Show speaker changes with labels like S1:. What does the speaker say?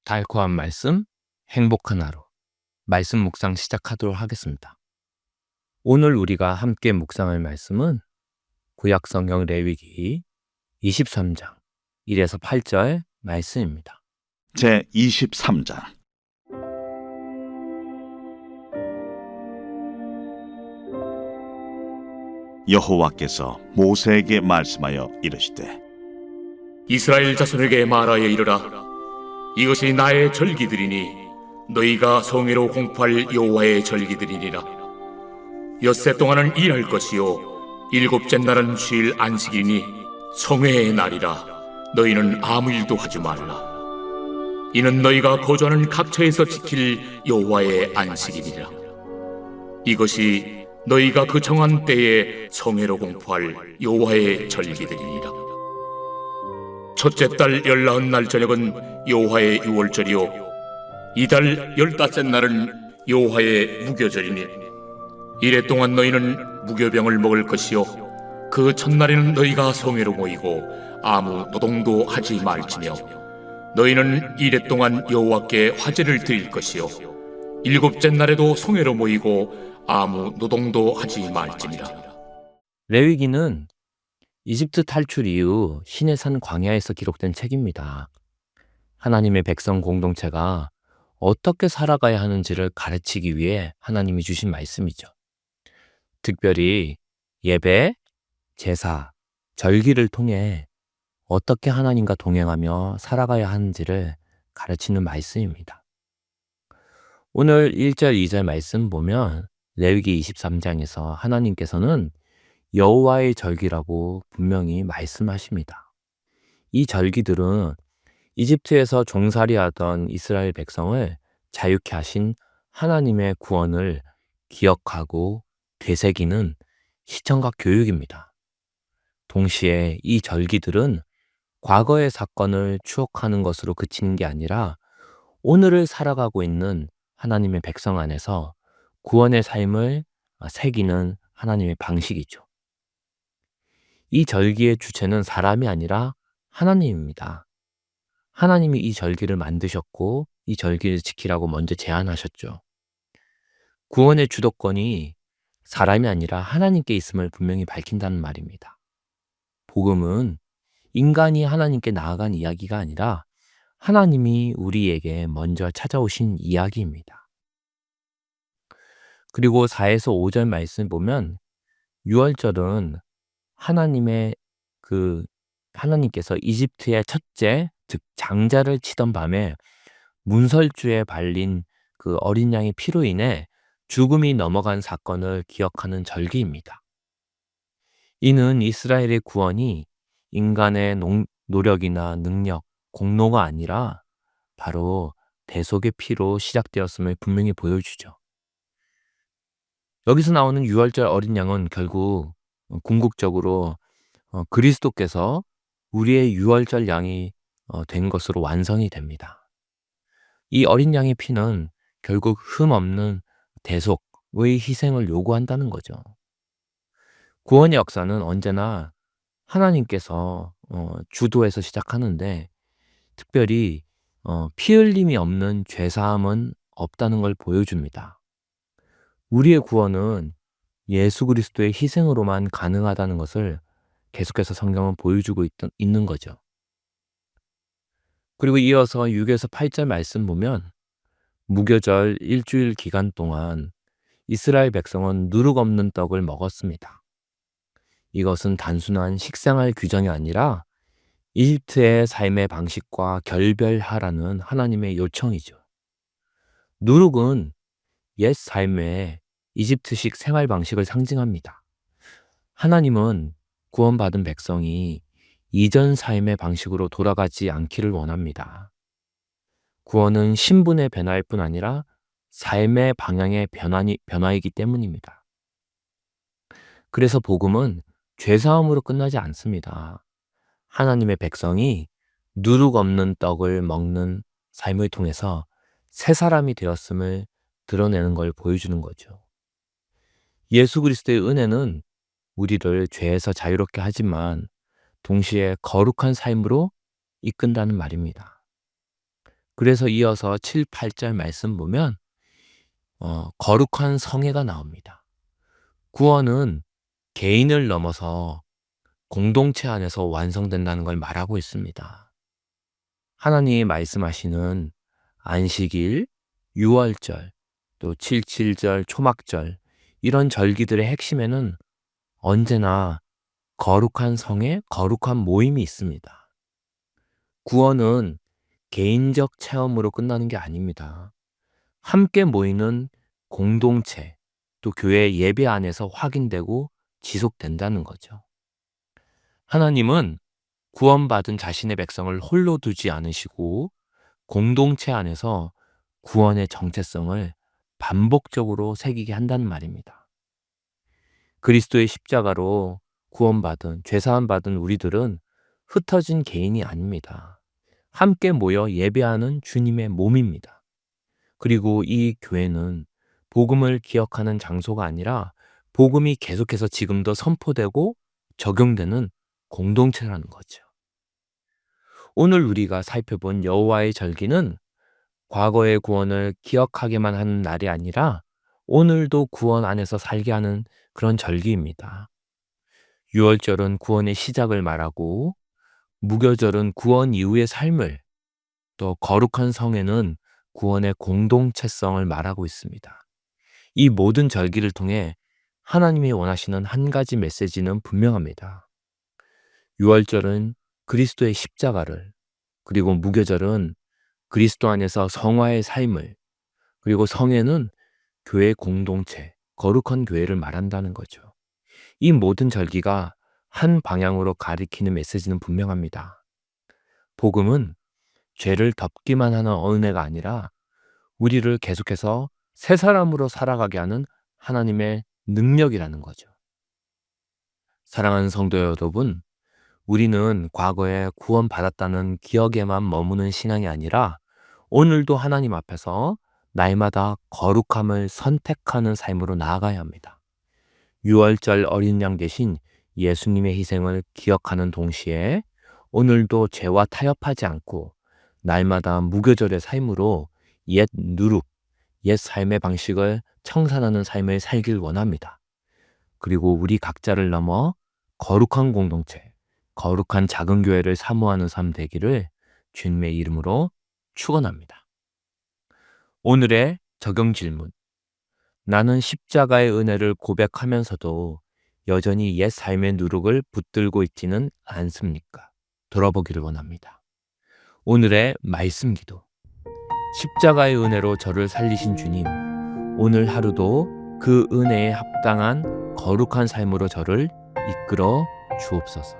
S1: 달콤한 말씀, 행복한 하루. 말씀 묵상 시작하도록 하겠습니다. 오늘 우리가 함께 묵상할 말씀은 구약성경 레위기 23장 1에서 8절 말씀입니다.
S2: 제23장. 여호와께서 모세에게 말씀하여 이르시되
S3: 이스라엘 자손에게 말하여 이르라. 이것이 나의 절기들이니 너희가 성회로 공포할 여호와의 절기들이니라. 엿새 동안은 일할 것이요 일곱째 날은 쉴 안식이니 성회의 날이라. 너희는 아무 일도 하지 말라. 이는 너희가 거주하는 각처에서 지킬 여호와의 안식이니라. 이것이 너희가 그 정한 때에 성회로 공포할 여호와의 절기들이니라. 첫째 달 19날 저녁은 여호와의 유월절이요 이달 15째 날은 여호와의 무교절이니 이래 동안 너희는 무교병을 먹을 것이요 그 첫날에는 너희가 성회로 모이고 아무 노동도 하지 말지며 너희는 이래 동안 여호와께 화제를 드릴 것이요 일곱째 날에도 성회로 모이고 아무 노동도 하지 말지니라.
S1: 레위기는 이집트 탈출 이후 시내산 광야에서 기록된 책입니다. 하나님의 백성 공동체가 어떻게 살아가야 하는지를 가르치기 위해 하나님이 주신 말씀이죠. 특별히 예배, 제사, 절기를 통해 어떻게 하나님과 동행하며 살아가야 하는지를 가르치는 말씀입니다. 오늘 1절, 2절 말씀 보면 레위기 23장에서 하나님께서는 여호와의 절기라고 분명히 말씀하십니다. 이 절기들은 이집트에서 종살이하던 이스라엘 백성을 자유케 하신 하나님의 구원을 기억하고 되새기는 시청각 교육입니다. 동시에 이 절기들은 과거의 사건을 추억하는 것으로 그치는 게 아니라 오늘을 살아가고 있는 하나님의 백성 안에서 구원의 삶을 새기는 하나님의 방식이죠. 이 절기의 주체는 사람이 아니라 하나님입니다. 하나님이 이 절기를 만드셨고 이 절기를 지키라고 먼저 제안하셨죠. 구원의 주도권이 사람이 아니라 하나님께 있음을 분명히 밝힌다는 말입니다. 복음은 인간이 하나님께 나아간 이야기가 아니라 하나님이 우리에게 먼저 찾아오신 이야기입니다. 그리고 4에서 5절 말씀 보면 유월절은 하나님께서 이집트의 첫째, 즉 장자를 치던 밤에 문설주에 발린 그 어린 양의 피로 인해 죽음이 넘어간 사건을 기억하는 절기입니다. 이는 이스라엘의 구원이 인간의 노력이나 능력, 공로가 아니라 바로 대속의 피로 시작되었음을 분명히 보여주죠. 여기서 나오는 유월절 어린 양은 결국 궁극적으로 그리스도께서 우리의 유월절 양이 된 것으로 완성이 됩니다. 이 어린 양의 피는 결국 흠 없는 대속의 희생을 요구한다는 거죠. 구원의 역사는 언제나 하나님께서 주도해서 시작하는데 특별히 피 흘림이 없는 죄사함은 없다는 걸 보여줍니다. 우리의 구원은 예수 그리스도의 희생으로만 가능하다는 것을 계속해서 성경은 보여주고 있는 거죠. 그리고 이어서 6에서 8절 말씀 보면 무교절 일주일 기간 동안 이스라엘 백성은 누룩 없는 떡을 먹었습니다. 이것은 단순한 식생활 규정이 아니라 이집트의 삶의 방식과 결별하라는 하나님의 요청이죠. 누룩은 옛 삶의 이집트식 생활 방식을 상징합니다. 하나님은 구원받은 백성이 이전 삶의 방식으로 돌아가지 않기를 원합니다. 구원은 신분의 변화일 뿐 아니라 삶의 방향의 변화이기 때문입니다. 그래서 복음은 죄사함으로 끝나지 않습니다. 하나님의 백성이 누룩 없는 떡을 먹는 삶을 통해서 새 사람이 되었음을 드러내는 걸 보여주는 거죠. 예수 그리스도의 은혜는 우리를 죄에서 자유롭게 하지만 동시에 거룩한 삶으로 이끈다는 말입니다. 그래서 이어서 7, 8절 말씀 보면 거룩한 성회가 나옵니다. 구원은 개인을 넘어서 공동체 안에서 완성된다는 걸 말하고 있습니다. 하나님이 말씀하시는 안식일, 유월절, 또 7.7절, 초막절 이런 절기들의 핵심에는 언제나 거룩한 성회, 거룩한 모임이 있습니다. 구원은 개인적 체험으로 끝나는 게 아닙니다. 함께 모이는 공동체, 또 교회 예배 안에서 확인되고 지속된다는 거죠. 하나님은 구원받은 자신의 백성을 홀로 두지 않으시고 공동체 안에서 구원의 정체성을 반복적으로 새기게 한다는 말입니다. 그리스도의 십자가로 구원받은, 죄사함받은 우리들은 흩어진 개인이 아닙니다. 함께 모여 예배하는 주님의 몸입니다. 그리고 이 교회는 복음을 기억하는 장소가 아니라 복음이 계속해서 지금도 선포되고 적용되는 공동체라는 거죠. 오늘 우리가 살펴본 여호와의 절기는 과거의 구원을 기억하게만 하는 날이 아니라 오늘도 구원 안에서 살게 하는 그런 절기입니다. 유월절은 구원의 시작을 말하고 무교절은 구원 이후의 삶을, 또 거룩한 성회는 구원의 공동체성을 말하고 있습니다. 이 모든 절기를 통해 하나님이 원하시는 한 가지 메시지는 분명합니다. 유월절은 그리스도의 십자가를, 그리고 무교절은 그리스도 안에서 성화의 삶을, 그리고 성회는 교회 공동체, 거룩한 교회를 말한다는 거죠. 이 모든 절기가 한 방향으로 가리키는 메시지는 분명합니다. 복음은 죄를 덮기만 하는 은혜가 아니라 우리를 계속해서 새 사람으로 살아가게 하는 하나님의 능력이라는 거죠. 사랑하는 성도 여러분, 우리는 과거에 구원받았다는 기억에만 머무는 신앙이 아니라 오늘도 하나님 앞에서 날마다 거룩함을 선택하는 삶으로 나아가야 합니다. 유월절 어린 양 대신 예수님의 희생을 기억하는 동시에 오늘도 죄와 타협하지 않고 날마다 무교절의 삶으로 옛 누룩, 옛 삶의 방식을 청산하는 삶을 살길 원합니다. 그리고 우리 각자를 넘어 거룩한 공동체, 거룩한 작은 교회를 사모하는 삶 되기를 주님의 이름으로 축원합니다. 오늘의 적용 질문. 나는 십자가의 은혜를 고백하면서도 여전히 옛 삶의 누룩을 붙들고 있지는 않습니까? 돌아보기를 원합니다. 오늘의 말씀 기도. 십자가의 은혜로 저를 살리신 주님, 오늘 하루도 그 은혜에 합당한 거룩한 삶으로 저를 이끌어 주옵소서.